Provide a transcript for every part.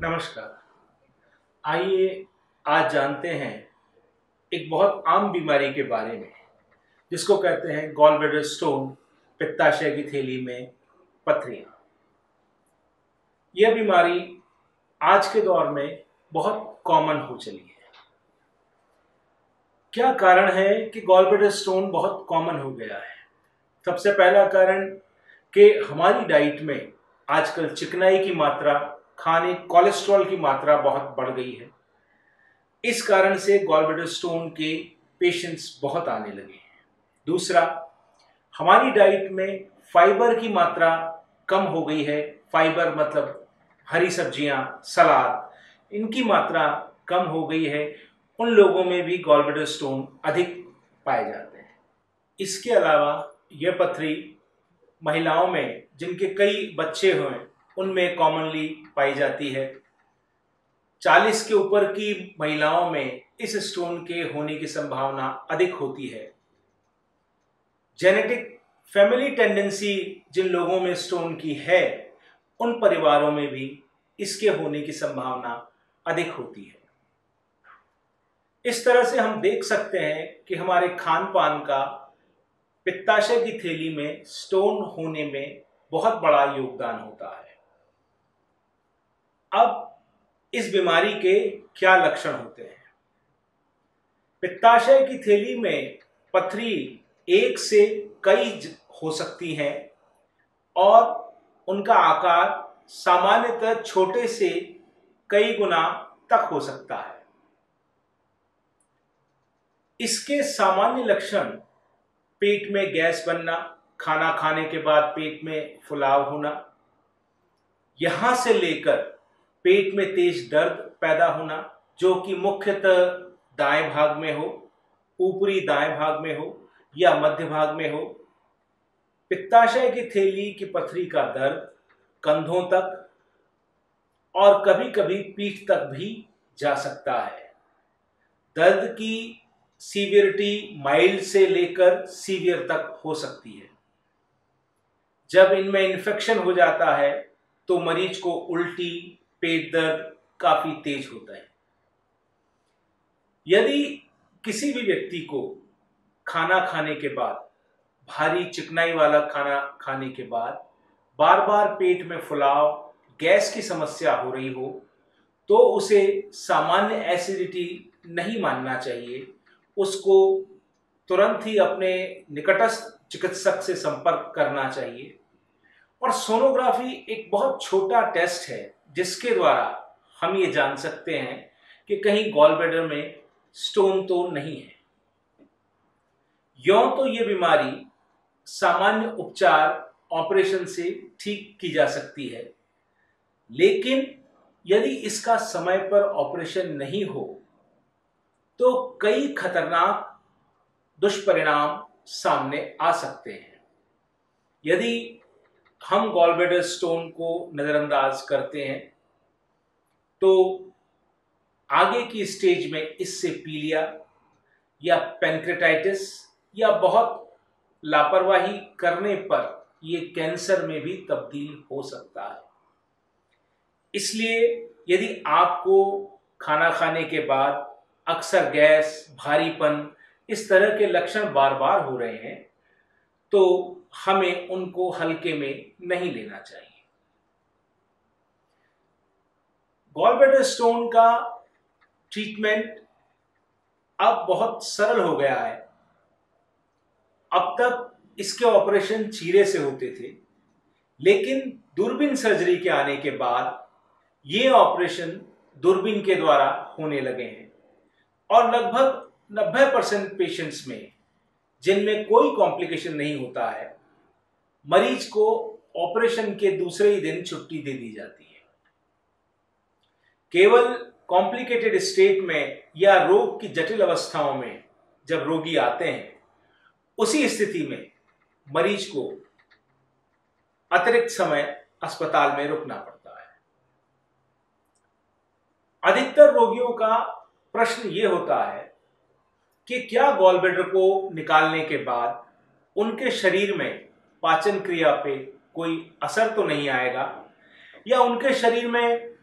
नमस्कार। आइए आज जानते हैं एक बहुत आम बीमारी के बारे में जिसको कहते हैं गॉल ब्लैडर स्टोन, पित्ताशय की थैली में पथरियां। यह बीमारी आज के दौर में बहुत कॉमन हो चली है। क्या कारण है कि गॉल ब्लैडर स्टोन बहुत कॉमन हो गया है? सबसे पहला कारण कि हमारी डाइट में आजकल चिकनाई की मात्रा, कोलेस्ट्रॉल की मात्रा बहुत बढ़ गई है। इस कारण से गॉल ब्लैडर स्टोन के पेशेंट्स बहुत आने लगे हैं। दूसरा, हमारी डाइट में फाइबर की मात्रा कम हो गई है। फाइबर मतलब हरी सब्जियां, सलाद, इनकी मात्रा कम हो गई है। उन लोगों में भी गॉल ब्लैडर स्टोन अधिक पाए जाते हैं। इसके अलावा यह पथरी महिलाओं में जिनके कई बच्चे हुए उनमें कॉमनली पाई जाती है। 40 के ऊपर की महिलाओं में इस स्टोन के होने की संभावना अधिक होती है। जेनेटिक फैमिली टेंडेंसी जिन लोगों में स्टोन की है, उन परिवारों में भी इसके होने की संभावना अधिक होती है। इस तरह से हम देख सकते हैं कि हमारे खान पान का पित्ताशय की थैली में स्टोन होने में बहुत बड़ा योगदान होता है। अब इस बीमारी के क्या लक्षण होते हैं? पित्ताशय की थैली में पथरी एक से कई हो सकती हैं और उनका आकार सामान्यतः छोटे से कई गुना तक हो सकता है। इसके सामान्य लक्षण पेट में गैस बनना, खाना खाने के बाद पेट में फुलाव होना, यहां से लेकर पेट में तेज दर्द पैदा होना, जो कि मुख्यतः दाएं भाग में हो, ऊपरी दाएं भाग में हो या मध्य भाग में हो। पित्ताशय की थैली की पथरी का दर्द कंधों तक और कभी कभी पीठ तक भी जा सकता है। दर्द की सीवियरिटी माइल्ड से लेकर सीवियर तक हो सकती है। जब इनमें इन्फेक्शन हो जाता है तो मरीज को उल्टी, पेट दर्द काफी तेज होता है। यदि किसी भी व्यक्ति को खाना खाने के बाद, भारी चिकनाई वाला खाना खाने के बाद बार बार पेट में फुलाव, गैस की समस्या हो रही हो, तो उसे सामान्य एसिडिटी नहीं मानना चाहिए। उसको तुरंत ही अपने निकटस्थ चिकित्सक से संपर्क करना चाहिए। और सोनोग्राफी एक बहुत छोटा टेस्ट है जिसके द्वारा हम ये जान सकते हैं कि कहीं गॉल ब्लैडर में स्टोन तो नहीं है। यूं तो ये बीमारी सामान्य उपचार, ऑपरेशन से ठीक की जा सकती है, लेकिन यदि इसका समय पर ऑपरेशन नहीं हो तो कई खतरनाक दुष्परिणाम सामने आ सकते हैं। यदि हम गॉल ब्लैडर स्टोन को नजरअंदाज करते हैं तो आगे की स्टेज में इससे पीलिया या पैंक्रेटाइटिस या बहुत लापरवाही करने पर यह कैंसर में भी तब्दील हो सकता है। इसलिए यदि आपको खाना खाने के बाद अक्सर गैस, भारीपन, इस तरह के लक्षण बार बार हो रहे हैं तो हमें उनको हल्के में नहीं लेना चाहिए। गॉल ब्लैडर स्टोन का ट्रीटमेंट अब बहुत सरल हो गया है। अब तक इसके ऑपरेशन चीरे से होते थे, लेकिन दूरबीन सर्जरी के आने के बाद ये ऑपरेशन दूरबीन के द्वारा होने लगे हैं और लगभग 90% पेशेंट्स में, जिनमें कोई कॉम्प्लिकेशन नहीं होता है, मरीज को ऑपरेशन के दूसरे ही दिन छुट्टी दे दी जाती है। केवल कॉम्प्लिकेटेड स्टेट में या रोग की जटिल अवस्थाओं में जब रोगी आते हैं, उसी स्थिति में मरीज को अतिरिक्त समय अस्पताल में रुकना पड़ता है। अधिकतर रोगियों का प्रश्न यह होता है कि क्या गॉल ब्लैडर को निकालने के बाद उनके शरीर में पाचन क्रिया पे कोई असर तो नहीं आएगा, या उनके शरीर में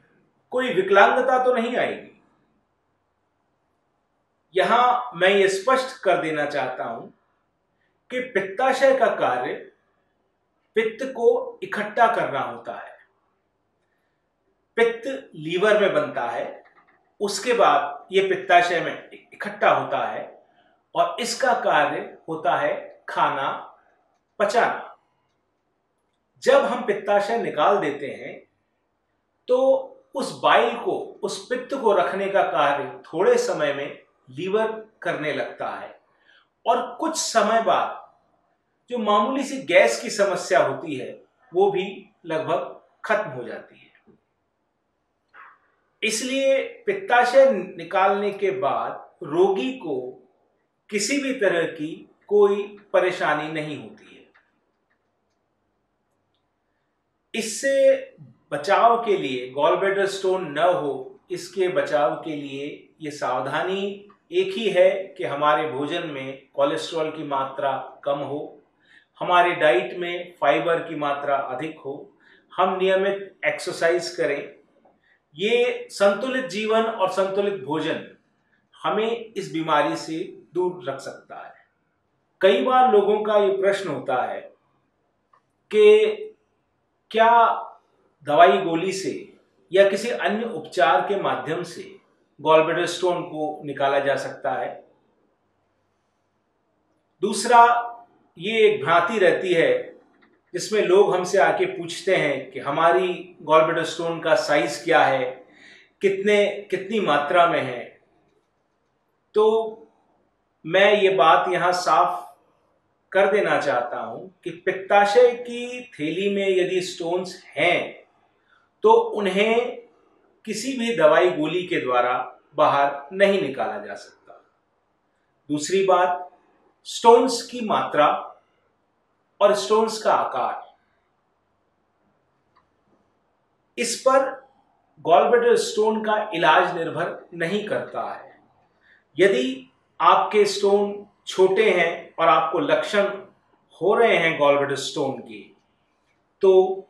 कोई विकलांगता तो नहीं आएगी। यहां मैं ये स्पष्ट कर देना चाहता हूं कि पित्ताशय का कार्य पित्त को इकट्ठा करना होता है। पित्त लीवर में बनता है, उसके बाद ये पित्ताशय में इकट्ठा होता है और इसका कार्य होता है खाना पचाना। जब हम पित्ताशय निकाल देते हैं तो उस बाइल को, उस पित्त को रखने का कार्य थोड़े समय में लीवर करने लगता है और कुछ समय बाद जो मामूली सी गैस की समस्या होती है वो भी लगभग खत्म हो जाती है। इसलिए पित्ताशय निकालने के बाद रोगी को किसी भी तरह की कोई परेशानी नहीं होती है। इससे बचाव के लिए, गॉल ब्लैडर स्टोन न हो इसके बचाव के लिए ये सावधानी एक ही है कि हमारे भोजन में कोलेस्ट्रॉल की मात्रा कम हो, हमारे डाइट में फाइबर की मात्रा अधिक हो, हम नियमित एक्सरसाइज करें। ये संतुलित जीवन और संतुलित भोजन हमें इस बीमारी से दूर रख सकता है। कई बार लोगों का ये प्रश्न होता है कि क्या दवाई गोली से या किसी अन्य उपचार के माध्यम से गॉल ब्लैडर स्टोन को निकाला जा सकता है। दूसरा, ये एक भ्रांति रहती है जिसमें लोग हमसे आके पूछते हैं कि हमारी गॉल ब्लैडर स्टोन का साइज क्या है, कितनी मात्रा में है। तो मैं ये बात यहाँ साफ कर देना चाहता हूं कि पित्ताशय की थैली में यदि स्टोन्स हैं तो उन्हें किसी भी दवाई गोली के द्वारा बाहर नहीं निकाला जा सकता। दूसरी बात, स्टोन्स की मात्रा और स्टोन्स का आकार, इस पर गॉल ब्लैडर स्टोन का इलाज निर्भर नहीं करता है। यदि आपके स्टोन छोटे हैं और आपको लक्षण हो रहे हैं गॉल ब्लैडर स्टोन के, तो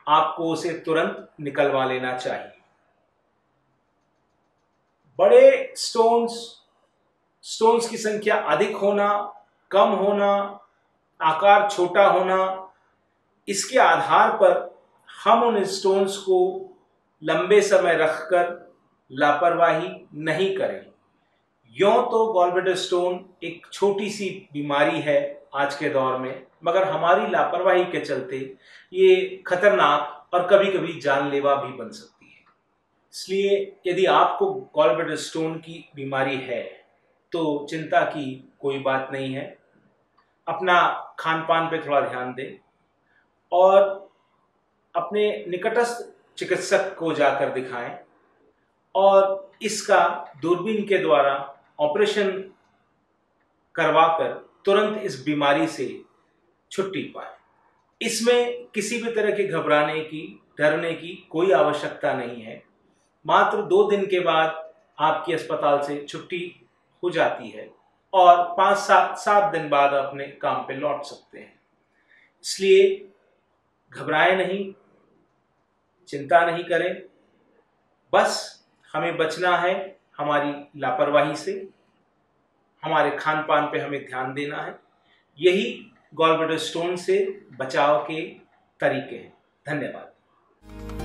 आपको उसे तुरंत निकलवा लेना चाहिए। बड़े स्टोन्स की संख्या अधिक होना, कम होना, आकार छोटा होना, इसके आधार पर हम उन स्टोन्स को लंबे समय रखकर लापरवाही नहीं करें। यूं तो गॉल ब्लैडर स्टोन एक छोटी सी बीमारी है आज के दौर में, मगर हमारी लापरवाही के चलते ये खतरनाक और कभी कभी जानलेवा भी बन सकती है। इसलिए यदि आपको गॉल ब्लैडर स्टोन की बीमारी है तो चिंता की कोई बात नहीं है। अपना खान पान पे थोड़ा ध्यान दें और अपने निकटस्थ चिकित्सक को जाकर दिखाएं और इसका दूरबीन के द्वारा ऑपरेशन करवाकर तुरंत इस बीमारी से छुट्टी पाए। इसमें किसी भी तरह के घबराने की, डरने की कोई आवश्यकता नहीं है। मात्र 2 दिन के बाद आपकी अस्पताल से छुट्टी हो जाती है और 5-7 दिन बाद अपने काम पे लौट सकते हैं। इसलिए घबराएं नहीं, चिंता नहीं करें। बस हमें बचना है हमारी लापरवाही से, हमारे खान पान पे हमें ध्यान देना है। यही गॉल ब्लैडर स्टोन से बचाव के तरीके हैं। धन्यवाद।